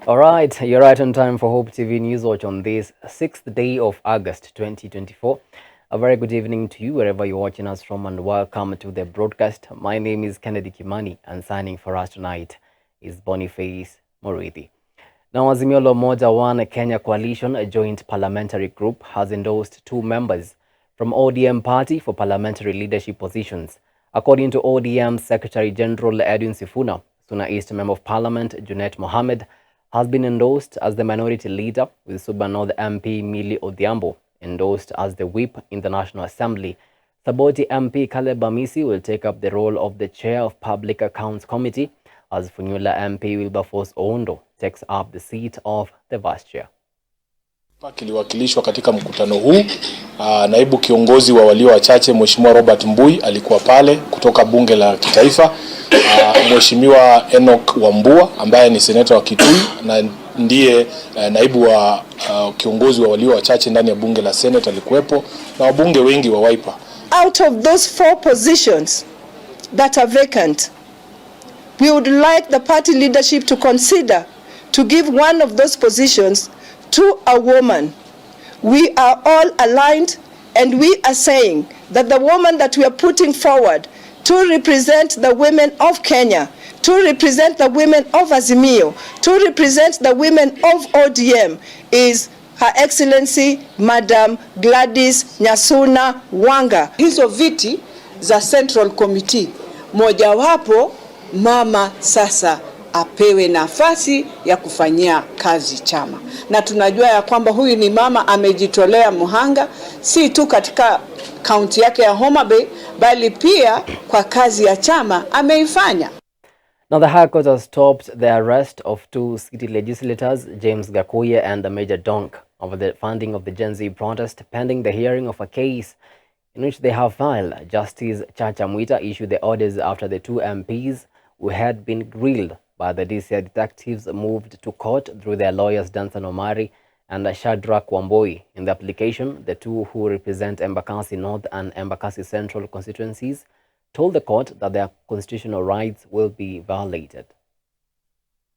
All right, you're right on time for Hope TV News Watch on this 6th day of August 2024. A very good evening to you wherever you're watching us from, and welcome to the broadcast. My name is Kennedy Kimani, and signing for us tonight is Boniface Murithi. Now, Azimio la Umoja One Kenya Coalition, a joint parliamentary group, has endorsed 2 members from ODM party for parliamentary leadership positions. According to ODM Secretary General Edwin Sifuna, Suna East Member of Parliament Junet Mohammed has been endorsed as the minority leader, with Suba North MP Millie Odhiambo endorsed as the whip in the National Assembly. Saboti MP Caleb Amisi will take up the role of the chair of Public Accounts Committee, as Funyula MP Wilberforce Oundo takes up the seat of the vice chair. Kiliwakilishwa katika mkutano huu. Naibu kiongozi wa walio wachache Mheshimiwa Robert Mbui alikuwa pale kutoka bunge la kitaifa. Mheshimiwa Enoch Wambua ambaye ni seneta wa Kitui na ndiye naibu wa kiongozi wa walio wachache ndani ya bunge la Senate alikuwepo, na wabunge wengi wa Wiper. Out of those 4 positions that are vacant, we would like the party leadership to consider to give one of those positions to a woman. We are all aligned, and we are saying that the woman that we are putting forward to represent the women of Kenya, to represent the women of Azimio, to represent the women of ODM is Her Excellency Madam Gladys Nyasuna Wanga. Hizo viti za Central Committee, mojawapo mama sasa apewe nafasi ya kufanyia kazi chama, na tunajua ya kwamba huyu ni mama amejitolea muhanga, si tu katika kaunti yake ya Homa Bay bali pia kwa kazi ya chama ameifanya. Now, the High Court has stopped the arrest of 2 city legislators, James Gakuye and Major Donk, over the funding of the Gen Z protest, pending the hearing of a case in which they have filed. Justice Chacha Mwita issued the orders after the 2 MPs who had been grilled by the DCI detectives moved to court through their lawyers Dansan Omari and Shadrach Wamboi. In the application, the 2 who represent Embakasi North and Embakasi Central constituencies told the court that their constitutional rights will be violated.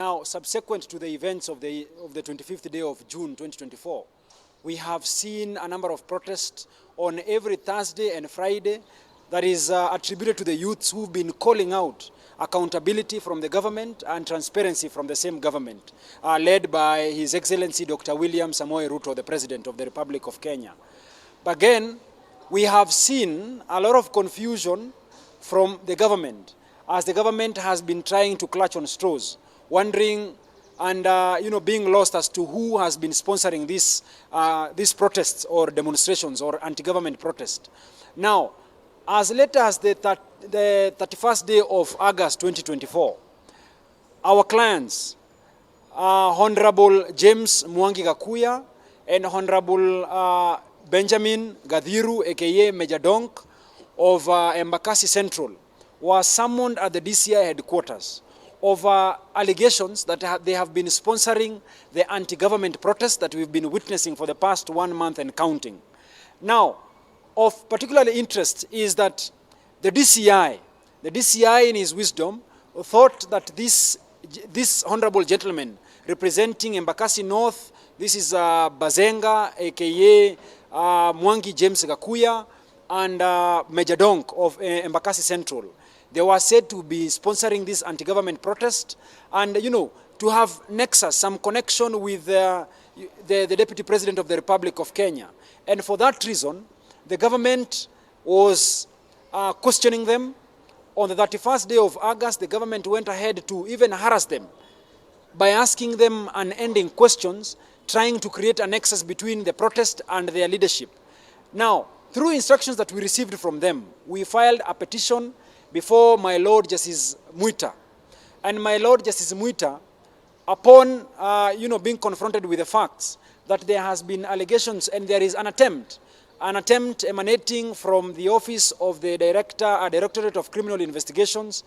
Now, subsequent to the events of the 25th day of June 2024, we have seen a number of protests on every Thursday and Friday that is attributed to the youths who've been calling out accountability from the government and transparency from the same government, led by His Excellency Dr. William Samoei Ruto, the President of the Republic of Kenya. But again, we have seen a lot of confusion from the government, as the government has been trying to clutch on straws, wondering and being lost as to who has been sponsoring these protests or demonstrations or anti-government protests. Now, as late as the 31st day of August 2024, our clients, Honorable James Mwangi Gakuya and Honorable Benjamin Gadhiru, aka Major Donk, of Embakasi Central, were summoned at the DCI headquarters over allegations that they have been sponsoring the anti-government protests that we've been witnessing for the past 1 month and counting. Now, of particular interest is that the DCI in his wisdom thought that this honorable gentleman representing Embakasi North, this is Bazenga, aka Mwangi James Gakuya, and Major Donk of Embakasi Central, they were said to be sponsoring this anti-government protest and, to have nexus, some connection with the Deputy President of the Republic of Kenya. And for that reason, the government was questioning them. On the 31st day of August, the government went ahead to even harass them by asking them unending questions, trying to create a nexus between the protest and their leadership. Now, through instructions that we received from them, we filed a petition before my Lord Justice Mwita. And my Lord Justice Mwita, upon being confronted with the facts that there has been allegations and there is an attempt emanating from the office of the Directorate of Criminal Investigations.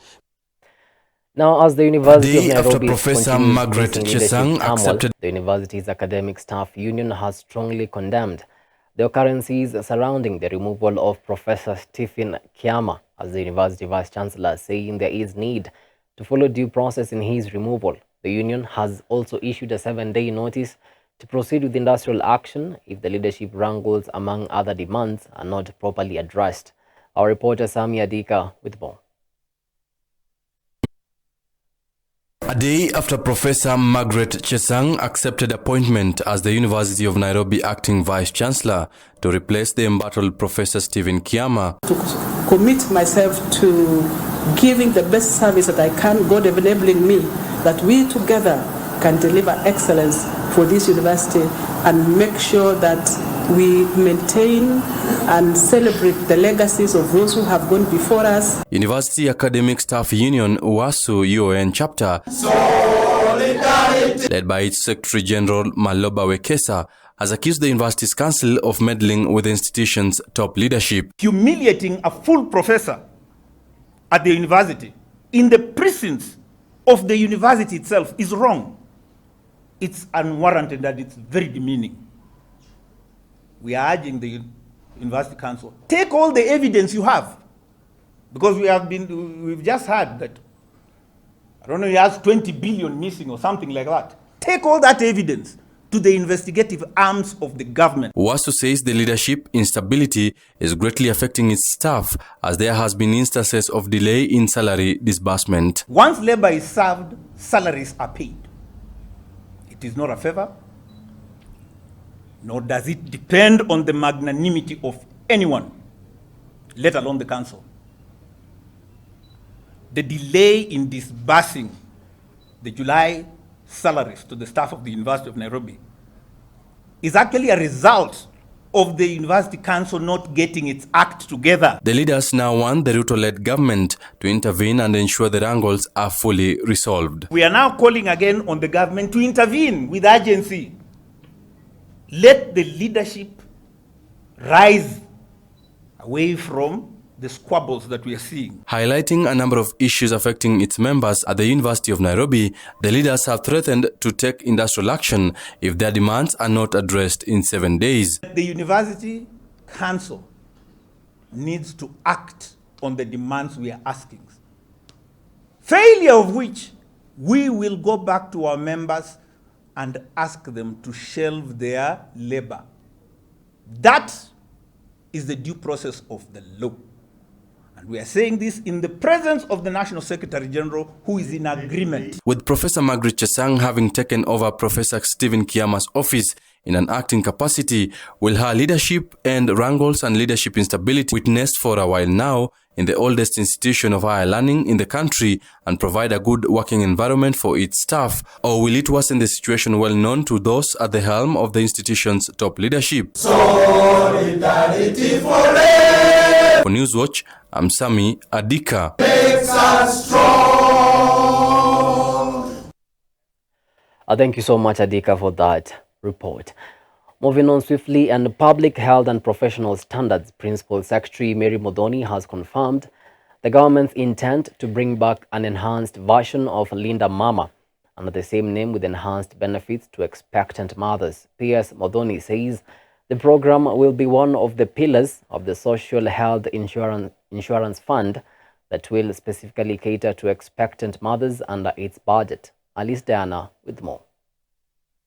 Now, as the University of Nairobi Professor Margaret Chesang accepted, the university's academic staff union has strongly condemned the occurrences surrounding the removal of Professor Stephen Kiama as the University Vice-Chancellor, saying there is need to follow due process in his removal. The union has also issued a 7-day notice to proceed with industrial action if the leadership wrangles, among other demands, are not properly addressed. Our reporter Sami Adika with more. A day after Professor Margaret Chesang accepted appointment as the University of Nairobi acting vice-chancellor to replace the embattled Professor Stephen Kiama. To commit myself to giving the best service that I can, God enabling me, that we together can deliver excellence for this university and make sure that we maintain and celebrate the legacies of those who have gone before us. University Academic Staff Union UASU UON chapter, led by its Secretary General Maloba Wekesa, has accused the university's council of meddling with the institution's top leadership. Humiliating a full professor at the university in the precincts of the university itself is wrong. It's unwarranted and it's very demeaning. We are urging the University Council, take all the evidence you have, because we've just heard that, I don't know, he has 20 billion missing or something like that. Take all that evidence to the investigative arms of the government. UASU says the leadership instability is greatly affecting its staff, as there has been instances of delay in salary disbursement. Once labor is served, salaries are paid. It is not a favor, nor does it depend on the magnanimity of anyone, let alone the council. The delay in disbursing the July salaries to the staff of the University of Nairobi is actually a result of the University Council not getting its act together. The leaders now want the Ruto-led government to intervene and ensure the wrangles are fully resolved. We are now calling again on the government to intervene with urgency. Let the leadership rise away from the squabbles that we are seeing. Highlighting a number of issues affecting its members at the University of Nairobi, the leaders have threatened to take industrial action if their demands are not addressed in 7 days. The University Council needs to act on the demands we are asking. Failure of which we will go back to our members and ask them to shelve their labor. That is the due process of the law. And we are saying this in the presence of the National Secretary General, who is in agreement. With Professor Margaret Chesang having taken over Professor Stephen Kiama's office in an acting capacity, will her leadership end wrangles and leadership instability witnessed for a while now in the oldest institution of higher learning in the country and provide a good working environment for its staff? Or will it worsen the situation well known to those at the helm of the institution's top leadership? Solidarity forever. For Newswatch, I'm Sami Adika. Makes us strong. Thank you so much, Adika, for that report. Moving on swiftly, and Public Health and Professional Standards Principal Secretary Mary Modoni has confirmed the government's intent to bring back an enhanced version of Linda Mama under the same name with enhanced benefits to expectant mothers. PS Modoni says the program will be one of the pillars of the Social Health Insurance Fund that will specifically cater to expectant mothers under its budget. Alice Diana with more.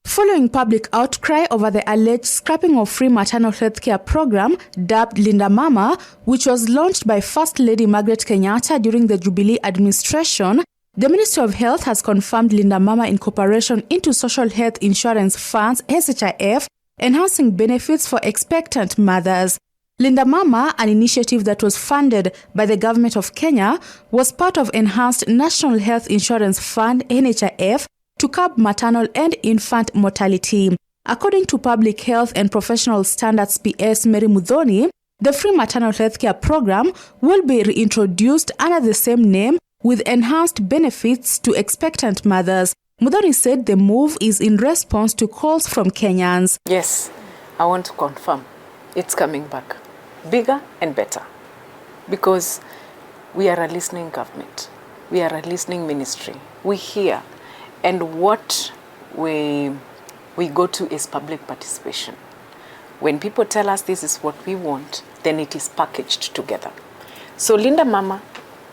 Following public outcry over the alleged scrapping of free maternal health care program dubbed Linda Mama, which was launched by First Lady Margaret Kenyatta during the Jubilee administration, the Ministry of Health has confirmed Linda Mama incorporation into Social Health Insurance Funds (SHIF), enhancing benefits for expectant mothers. Linda Mama, an initiative that was funded by the government of Kenya, was part of Enhanced National Health Insurance Fund (NHIF) to curb maternal and infant mortality. According to Public Health and Professional Standards PS Mary Modoni, the free maternal health care program will be reintroduced under the same name with enhanced benefits to expectant mothers. Modoni said the move is in response to calls from Kenyans. Yes, I want to confirm it's coming back, bigger and better, because we are a listening government. We are a listening ministry. We hear. And what we go to is public participation. When people tell us this is what we want, then it is packaged together. So Linda Mama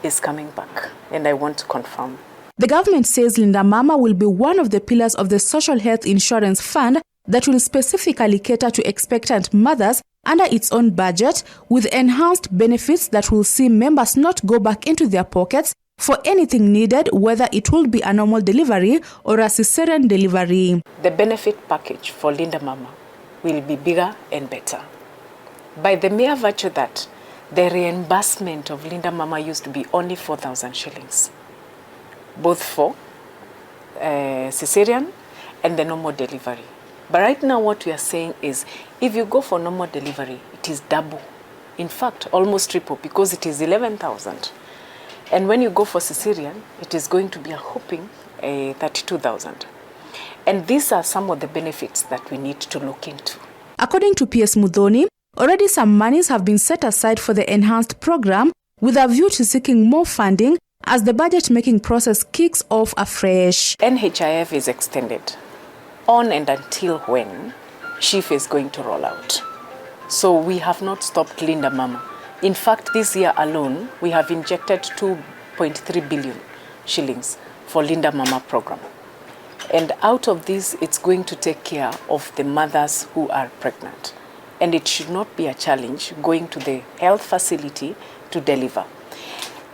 is coming back, and I want to confirm The government says Linda Mama will be one of the pillars of the Social Health Insurance Fund that will specifically cater to expectant mothers under its own budget, with enhanced benefits that will see members not go back into their pockets for anything needed, whether it will be a normal delivery or a cesarean delivery. The benefit package for Linda Mama will be bigger and better. By the mere virtue that the reimbursement of Linda Mama used to be only 4,000 shillings, both for cesarean and the normal delivery. But right now what we are saying is, if you go for normal delivery, it is double. In fact, almost triple, because it is 11,000. And when you go for cesarean, it is going to be a whopping 32,000. And these are some of the benefits that we need to look into. According to PS Mudhoni, already some monies have been set aside for the enhanced program with a view to seeking more funding as the budget-making process kicks off afresh. NHIF is extended on and until when SHIF is going to roll out. So we have not stopped Linda Mama. In fact, this year alone, we have injected 2.3 billion shillings for Linda Mama program. And out of this, it's going to take care of the mothers who are pregnant. And it should not be a challenge going to the health facility to deliver.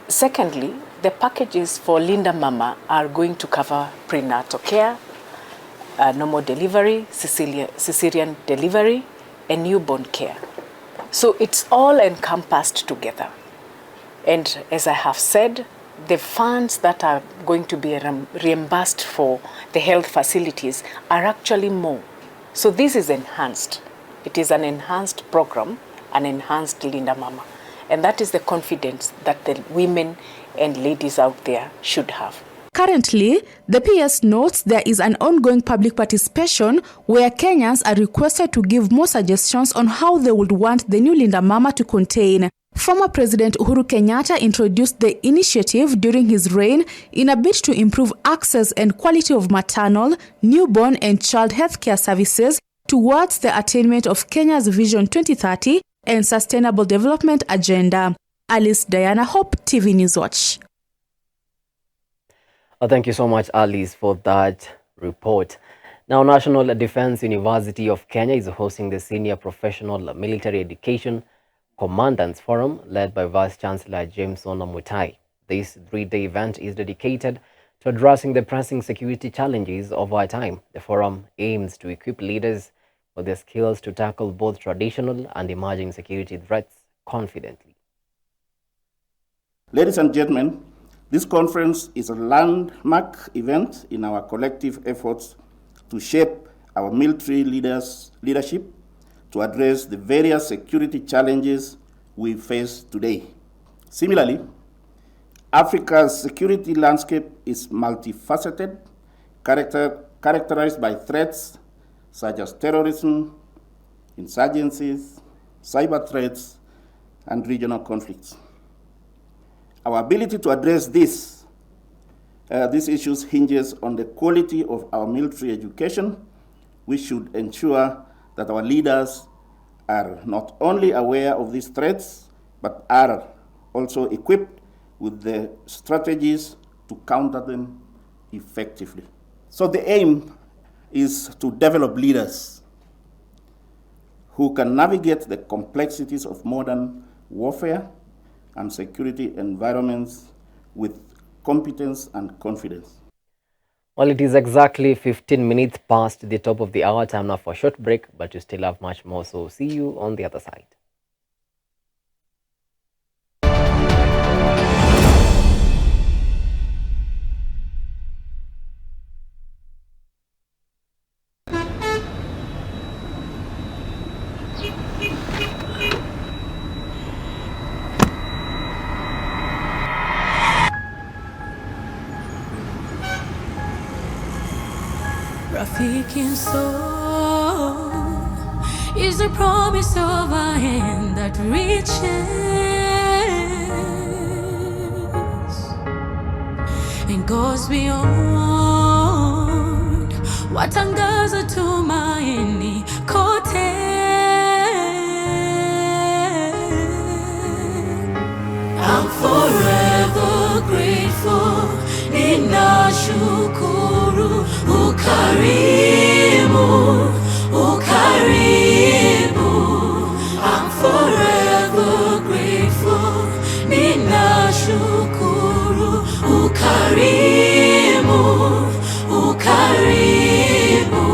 Secondly, the packages for Linda Mama are going to cover prenatal care, normal delivery, cesarean delivery, and newborn care. So it's all encompassed together. And as I have said, the funds that are going to be reimbursed for the health facilities are actually more. So this is enhanced. It is an enhanced program, an enhanced Linda Mama. And that is the confidence that the women and ladies out there should have. Currently, the PS notes there is an ongoing public participation where Kenyans are requested to give more suggestions on how they would want the new Linda Mama to contain. Former President Uhuru Kenyatta introduced the initiative during his reign in a bid to improve access and quality of maternal, newborn and child healthcare services towards the attainment of Kenya's Vision 2030 and Sustainable Development Agenda. Alice Diana Hope, TV News Watch. Thank you so much, Alice, for that report. Now, National Defence University of Kenya is hosting the Senior Professional Military Education Commandants Forum led by Vice-Chancellor James Mutai. This three-day event is dedicated to addressing the pressing security challenges of our time. The forum aims to equip leaders with the skills to tackle both traditional and emerging security threats confidently. Ladies and gentlemen, this conference is a landmark event in our collective efforts to shape our military leadership to address the various security challenges we face today. Similarly, Africa's security landscape is multifaceted, characterized by threats such as terrorism, insurgencies, cyber threats, and regional conflicts. Our ability to address these issues hinges on the quality of our military education, which should ensure that our leaders are not only aware of these threats, but are also equipped with the strategies to counter them effectively. So the aim is to develop leaders who can navigate the complexities of modern warfare and security environments with competence and confidence. Well, it is exactly 15 minutes past the top of the hour. Time now for a short break, but you still have much more, so see you on the other side. Rafiki soul is the promise of a hand that reaches and goes beyond watangaza tumaini kote. I'm forever grateful. ukarimu, ukarimu. I'm forever grateful. Ninashukuru, ukarimu, ukarimu.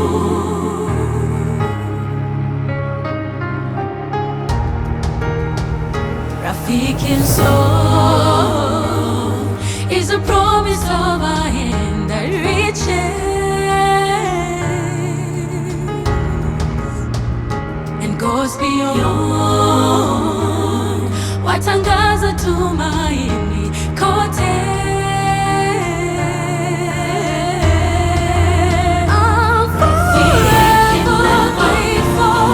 Rafiki soul is a promise of a hand that reaches and goes beyond. Watangaza tumaini kote. I'm forever grateful.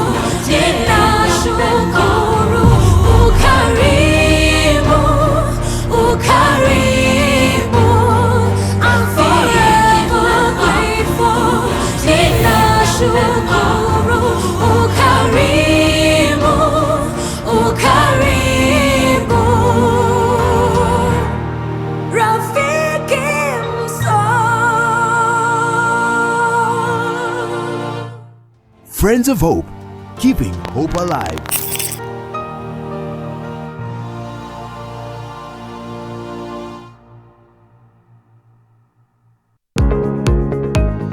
Ninashukuru, ukarimu, ukarimu. I'm forever grateful. Ninashukuru, ukarimu, ukarimu. Rafiki mso. Friends of Hope, keeping hope alive.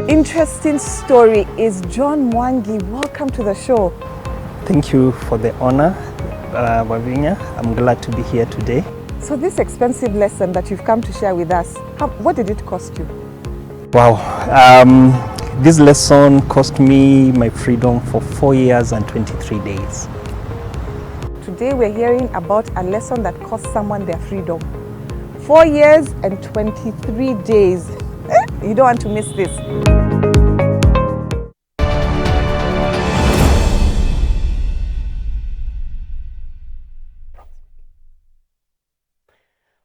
Interesting story is John Mwangi. Welcome to the show. Thank you for the honor, Wavinya. I'm glad to be here today. So this expensive lesson that you've come to share with us, what did it cost you? Wow. This lesson cost me my freedom for 4 years and 23 days. Today we're hearing about a lesson that cost someone their freedom. 4 years and 23 days. You don't want to miss this.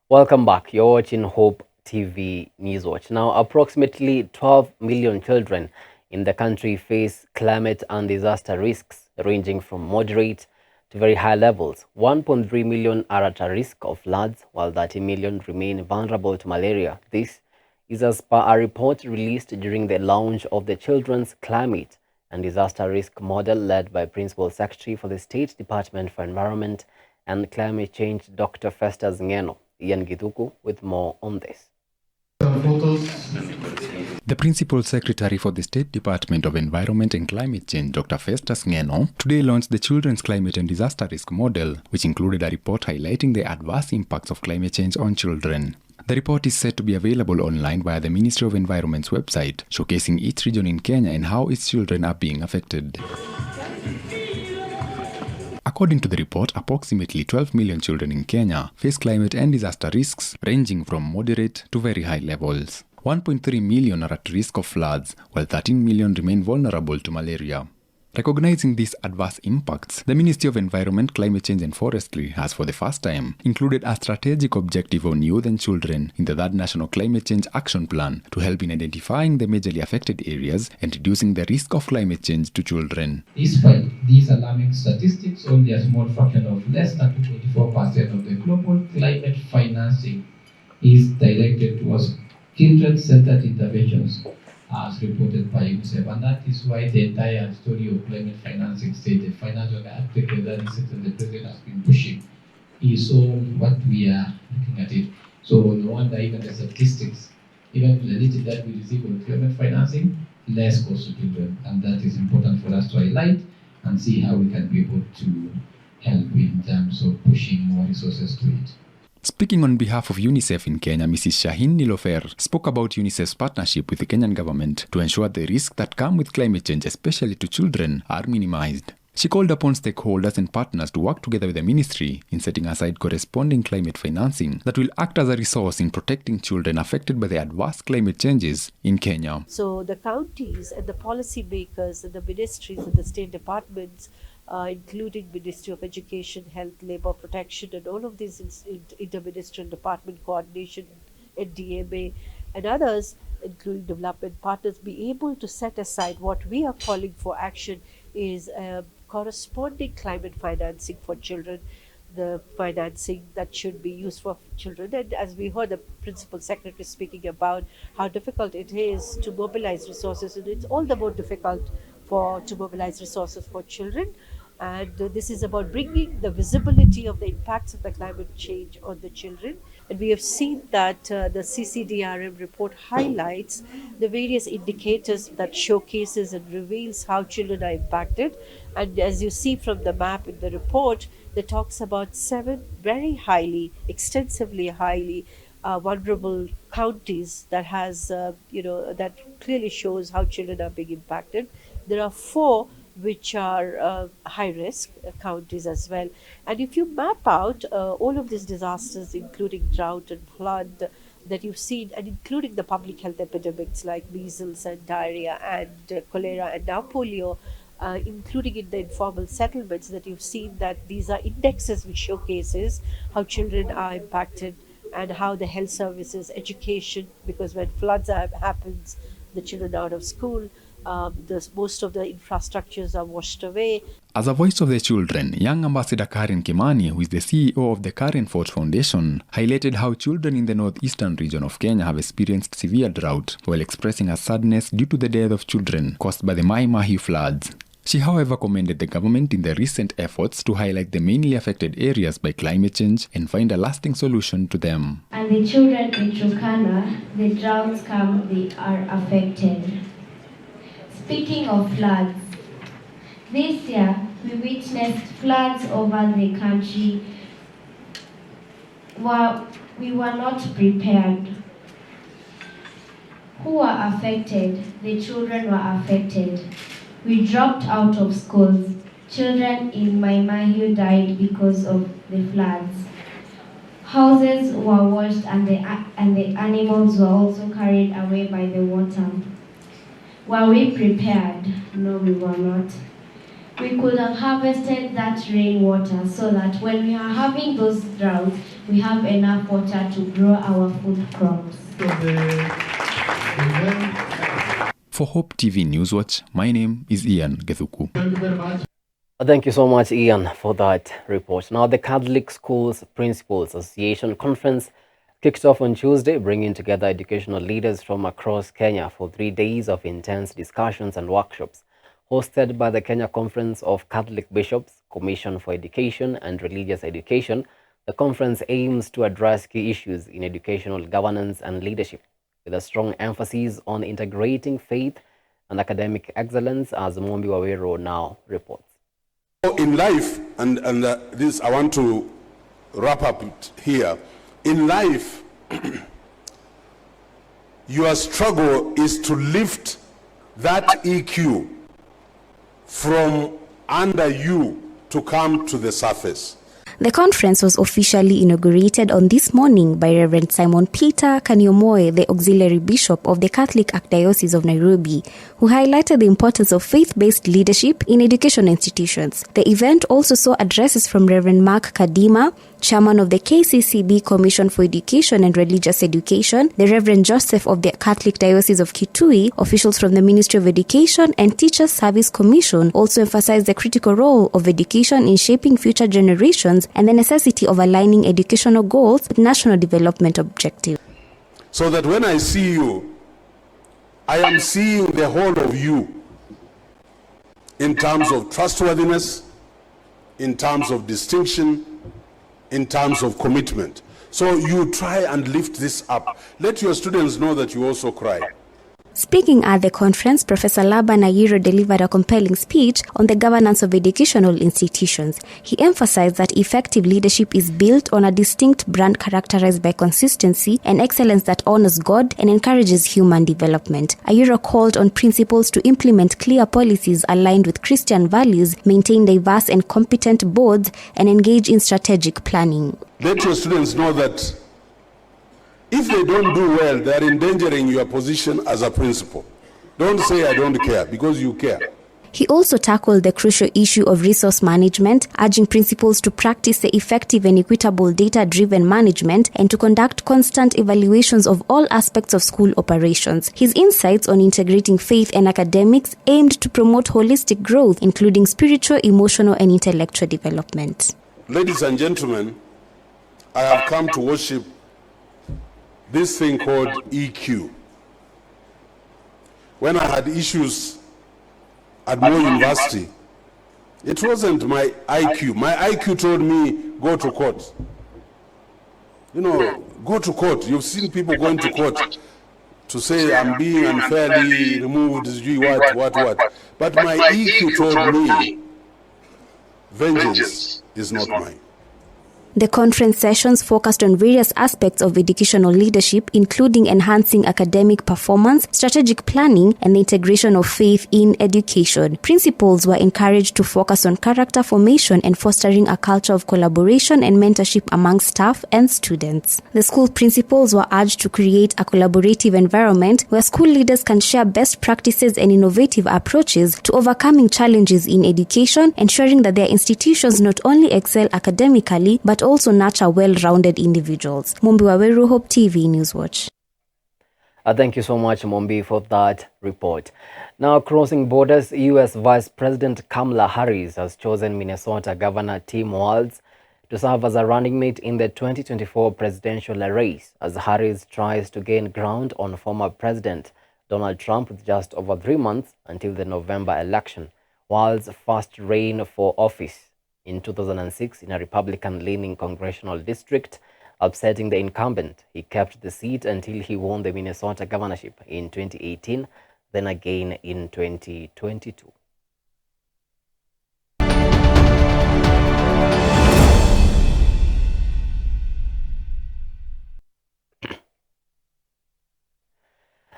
Welcome back. You're watching Hope TV News Watch. Now, approximately 12 million children in the country face climate and disaster risks ranging from moderate to very high levels. 1.3 million are at a risk of floods, while 30 million remain vulnerable to malaria. This is as per a report released during the launch of the Children's Climate and Disaster Risk Model led by Principal Secretary for the State Department for Environment and Climate Change, Dr. Festus Ngeno. Ian Githuku with more on this. The Principal Secretary for the State Department of Environment and Climate Change, Dr. Festus Ngeno, today launched the Children's Climate and Disaster Risk Model, which included a report highlighting the adverse impacts of climate change on children. The report is set to be available online via the Ministry of Environment's website, showcasing each region in Kenya and how its children are being affected. According to the report, approximately 12 million children in Kenya face climate and disaster risks ranging from moderate to very high levels. 1.3 million are at risk of floods, while 13 million remain vulnerable to malaria. Recognizing these adverse impacts, the Ministry of Environment, Climate Change and Forestry has for the first time included a strategic objective on youth and children in the third National Climate Change Action Plan to help in identifying the majorly affected areas and reducing the risk of climate change to children. Despite these alarming statistics, only a small fraction of less than 24% of the global climate financing is directed towards children-centered interventions, as reported by UNICEF, and that is why the entire story of climate financing state, the financial aspect that the president has been pushing, is all what we are looking at it. So no wonder even the statistics, even the little that we receive on climate financing, less goes to children, and that is important for us to highlight and see how we can be able to help in terms of pushing more resources to it. Speaking on behalf of UNICEF in Kenya, Mrs. Shaheen Nilofer spoke about UNICEF's partnership with the Kenyan government to ensure the risks that come with climate change, especially to children, are minimized. She called upon stakeholders and partners to work together with the ministry in setting aside corresponding climate financing that will act as a resource in protecting children affected by the adverse climate changes in Kenya. So the counties and the policy makers and the ministries and the state departments, including Ministry of Education, Health, Labour Protection, and all of these interministerial department coordination, NDMA, and others, including development partners, be able to set aside what we are calling for action is corresponding climate financing for children the financing that should be used for children. And as we heard the Principal Secretary speaking about how difficult it is to mobilize resources, and it's all the more difficult to mobilize resources for children. And this is about bringing the visibility of the impacts of the climate change on the children. And we have seen that the CCDRM report highlights the various indicators that showcases and reveals how children are impacted. And as you see from the map in the report, that talks about 7 very extensively highly vulnerable counties that has, that clearly shows how children are being impacted. There are 4 which are high risk counties as well. And if you map out all of these disasters, including drought and flood that you've seen, and including the public health epidemics like measles and diarrhea and cholera and now polio, including in the informal settlements, that you've seen that these are indexes which showcases how children are impacted and how the health services, education, because when floods happens, the children are out of school, most of the infrastructures are washed away. As a voice of the children, young Ambassador Karen Kimani, who is the CEO of the Karen Fort Foundation, highlighted how children in the northeastern region of Kenya have experienced severe drought, while expressing a sadness due to the death of children caused by the Mai Mahiu floods. She, however, commended the government in the recent efforts to highlight the mainly affected areas by climate change and find a lasting solution to them. And the children in Turkana, the droughts come, they are affected. Speaking of floods, this year we witnessed floods over the country. We were not prepared. Who were affected? The children were affected. We dropped out of schools. Children in Mai Mahiu died because of the floods. Houses were washed and the animals were also carried away by the water. Were we prepared? No, we were not. We could have harvested that rainwater so that when we are having those droughts, we have enough water to grow our food crops. For Hope TV Newswatch, my name is Ian Gethuku. Thank you so much, Ian, for that report. Now, the Catholic Schools Principals Association Conference kicked off on Tuesday, bringing together educational leaders from across Kenya for 3 days of intense discussions and workshops. Hosted by the Kenya Conference of Catholic Bishops, Commission for Education and Religious Education, the conference aims to address key issues in educational governance and leadership, with a strong emphasis on integrating faith and academic excellence, as Mombi Wawero now reports. In life, and this I want to wrap up it here. In life, your struggle is to lift that EQ from under you to come to the surface. The conference was officially inaugurated on this morning by Reverend Simon Peter Kanyomoe, the Auxiliary Bishop of the Catholic Archdiocese of Nairobi, who highlighted the importance of faith-based leadership in education institutions. The event also saw addresses from Reverend Mark Kadima, Chairman of the KCCB Commission for Education and Religious Education, the Reverend Joseph of the Catholic Diocese of Kitui, officials from the Ministry of Education and Teachers Service Commission also emphasized the critical role of education in shaping future generations and the necessity of aligning educational goals with national development objectives. So that when I see you, I am seeing the whole of you in terms of trustworthiness, in terms of distinction, in terms of commitment. So you try and lift this up. Let your students know that you also cry. Speaking at the conference, Professor Laban Ayiro delivered a compelling speech on the governance of educational institutions. He emphasized that effective leadership is built on a distinct brand characterized by consistency and excellence that honors God and encourages human development. Ayiro called on principals to implement clear policies aligned with Christian values, maintain diverse and competent boards, and engage in strategic planning. Let your students know that if they don't do well, they are endangering your position as a principal. Don't say I don't care, because you care. He also tackled the crucial issue of resource management, urging principals to practice the effective and equitable data-driven management and to conduct constant evaluations of all aspects of school operations. His insights on integrating faith and academics aimed to promote holistic growth, including spiritual, emotional, and intellectual development. ladies and gentlemen, I have come to worship this thing called EQ. When I had issues at Moore University, it wasn't my IQ. My IQ told me, go to court. You know, go to court. You've seen people going to court to say I'm being unfairly removed, what. But my EQ told me, vengeance is not mine. The conference sessions focused on various aspects of educational leadership, including enhancing academic performance, strategic planning, and the integration of faith in education. Principals were encouraged to focus on character formation and fostering a culture of collaboration and mentorship among staff and students. The school principals were urged to create a collaborative environment where school leaders can share best practices and innovative approaches to overcoming challenges in education, ensuring that their institutions not only excel academically but also nurture well-rounded individuals. Mombi Waweru, Hope TV Newswatch. Thank you so much, Mombi, for that report. Now, crossing borders, U.S. Vice President Kamala Harris has chosen Minnesota Governor Tim Walz to serve as a running mate in the 2024 presidential race, as Harris tries to gain ground on former President Donald Trump with just over 3 months until the November election. Walz's first reign for office in 2006 in a Republican-leaning congressional district, upsetting the incumbent. He kept the seat until he won the Minnesota governorship in 2018, then again in 2022.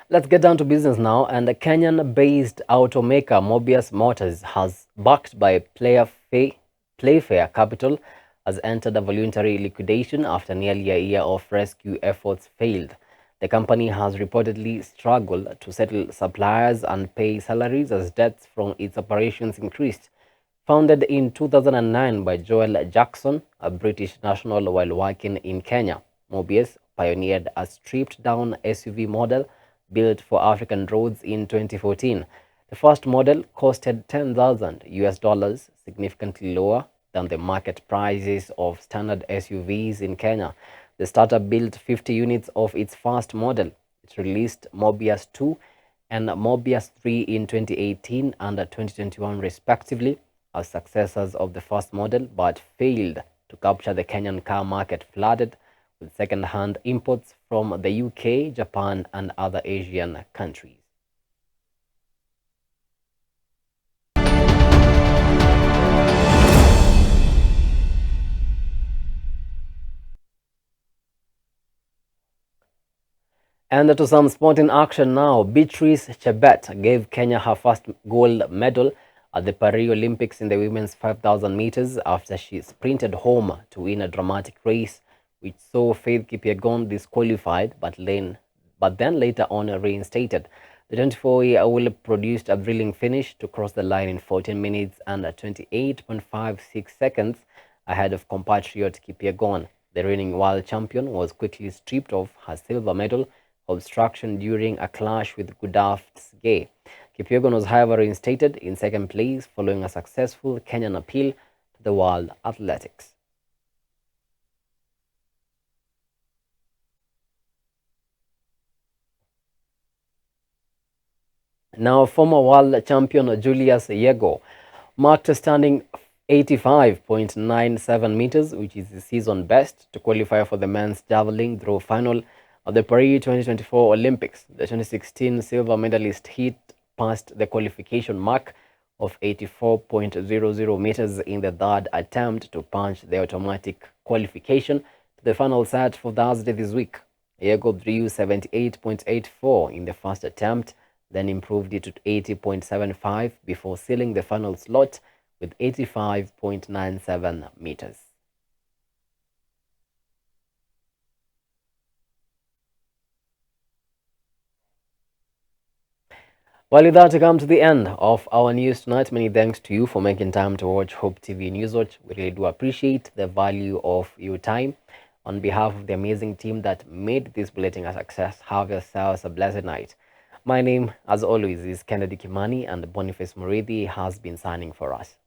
Let's get down to business now, and the Kenyan-based automaker Mobius Motors has, backed by Playfair Capital, has entered a voluntary liquidation after nearly a year of rescue efforts failed. The company has reportedly struggled to settle suppliers and pay salaries as debts from its operations increased. Founded in 2009 by Joel Jackson, a British national, while working in Kenya, Mobius pioneered a stripped-down SUV model built for African roads in 2014. The first model costed $10,000, significantly lower than the market prices of standard SUVs in Kenya. The startup built 50 units of its first model. It released Mobius 2 and Mobius 3 in 2018 and 2021 respectively as successors of the first model, but failed to capture the Kenyan car market, flooded with second-hand imports from the UK, Japan, and other Asian countries. And to some sporting action now. Beatrice Chebet gave Kenya her first gold medal at the Paris Olympics in the women's 5,000 meters after she sprinted home to win a dramatic race, which saw Faith Kipyegon disqualified but then later on reinstated. The 24-year-old produced a thrilling finish to cross the line in 14 minutes and 28.56 seconds ahead of compatriot Kipyegon. The reigning world champion was quickly stripped of her silver medal obstruction during a clash with Gudaf's Gay. Kipyegon was, however, reinstated in second place following a successful Kenyan appeal to the World Athletics. Now, former world champion Julius Yego marked a stunning 85.97 meters, which is the season best, to qualify for the men's javelin throw final of the Paris 2024 Olympics. The 2016 silver medalist hit past the qualification mark of 84.00 meters in the third attempt to punch the automatic qualification to the final set for Thursday this week. Yego drew 78.84 in the first attempt, then improved it to 80.75 before sealing the final slot with 85.97 meters. Well, with that, we come to the end of our news tonight. Many thanks to you for making time to watch Hope TV Newswatch. We really do appreciate the value of your time. On behalf of the amazing team that made this bulletin a success, have yourselves a blessed night. My name, as always, is Kennedy Kimani, and Boniface Murithi has been signing for us.